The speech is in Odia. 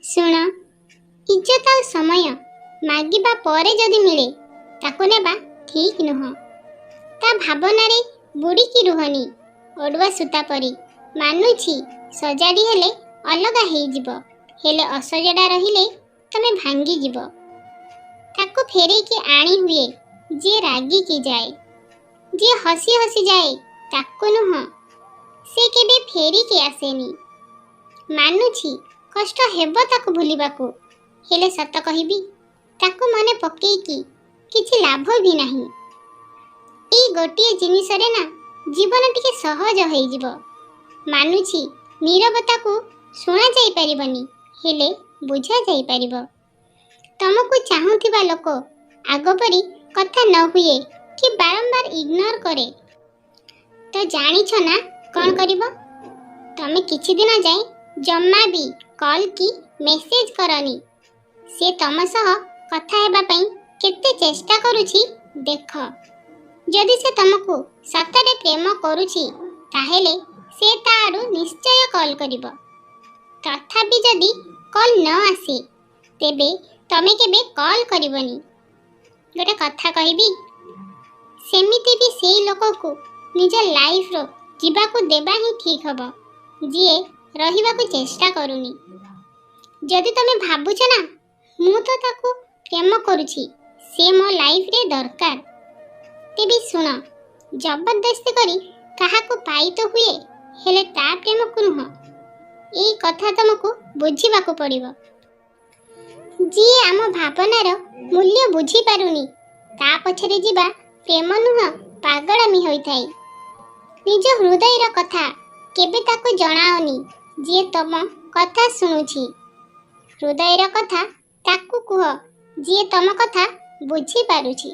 ଶୁଣ, ଇଜ୍ଜତ ଆଉ ସମୟ ମାଗିବା ପରେ ଯଦି ମିଳେ ତାକୁ ନେବା ଠିକ୍ ନୁହଁ। ତା ଭାବନାରେ ବୁଡ଼ିକି ରୁହନି ଅଡ଼ୁଆ ସୂତା ପରି। ମାନୁଛି ସଜାଡ଼ି ହେଲେ ଅଲଗା ହେଇଯିବ, ହେଲେ ଅସଜଡ଼ା ରହିଲେ ତମେ ଭାଙ୍ଗିଯିବ। ତାକୁ ଫେରେଇକି ଆଣି ହୁଏ ଯିଏ ରାଗିକି ଯାଏ, ଯିଏ ହସି ହସି ଯାଏ ତାକୁ ନୁହଁ। ସେ କେବେ ଫେରିକି ଆସେନି। ମାନୁଛି କଷ୍ଟ ହେବ ତାକୁ ଭୁଲିବାକୁ, ହେଲେ ସତ କହିବି ତାକୁ ମନେ ପକେଇକି କିଛି ଲାଭ ବି ନାହିଁ। ଏଇ ଗୋଟିଏ ଜିନିଷରେ ନା ଜୀବନ ଟିକେ ସହଜ ହେଇଯିବ। ମାନୁଛି ନୀରବତାକୁ ଶୁଣା ଯାଇପାରିବନି, ହେଲେ ବୁଝା ଯାଇପାରିବ। ତମକୁ ଚାହୁଁଥିବା ଲୋକ ଆଗ ପରି କଥା ନ ହୁଏ କି ବାରମ୍ବାର ଇଗ୍ନୋର କରେ, ତ ଜାଣିଛ ନା କ'ଣ କରିବ? ତମେ କିଛି ଦିନ ଯାଏ ଜମା ବି କଲ୍ କି ମେସେଜ କରନି। ସେ ତମ ସହ କଥା ହେବା ପାଇଁ କେତେ ଚେଷ୍ଟା କରୁଛି ଦେଖ। ଯଦି ସେ ତମକୁ ସତରେ ପ୍ରେମ କରୁଛି ତାହେଲେ ସେ ତା ଆଡ଼ୁ ନିଶ୍ଚୟ କଲ୍ କରିବ। ତଥାପି ଯଦି କଲ୍ ନ ଆସେ ତେବେ ତମେ କେବେ କଲ୍ କରିବନି। ଗୋଟେ କଥା କହିବି, ସେମିତି ବି ସେଇ ଲୋକକୁ ନିଜ ଲାଇଫ୍ର ଯିବାକୁ ଦେବା ହିଁ ଠିକ୍ ହବ ଯିଏ ରହିବାକୁ ଚେଷ୍ଟା କରୁନି। ଯଦି ତମେ ଭାବୁଛ ନା ମୁଁ ତ ତାକୁ ପ୍ରେମ କରୁଛି, ସେ ମୋ ଲାଇଫ୍ରେ ଦରକାର, ତେବେ ଶୁଣ, ଜବରଦସ୍ତି କରି କାହାକୁ ପାଇ ତ ହୁଏ, ହେଲେ ତା ପ୍ରେମକୁ ନୁହଁ। ଏଇ କଥା ତମକୁ ବୁଝିବାକୁ ପଡ଼ିବ। ଯିଏ ଆମ ଭାବନାର ମୂଲ୍ୟ ବୁଝିପାରୁନି ତା ପଛରେ ଯିବା ପ୍ରେମ ନୁହଁ, ପାଗଳାମି ହୋଇଥାଏ। ନିଜ ହୃଦୟର କଥା କେବେ ତାକୁ ଜଣାଅନି ଯିଏ ତମ କଥା ଶୁଣୁଛି। ହୃଦୟର କଥା ତାକୁ କୁହ ଯିଏ ତମ କଥା ବୁଝିପାରୁଛି।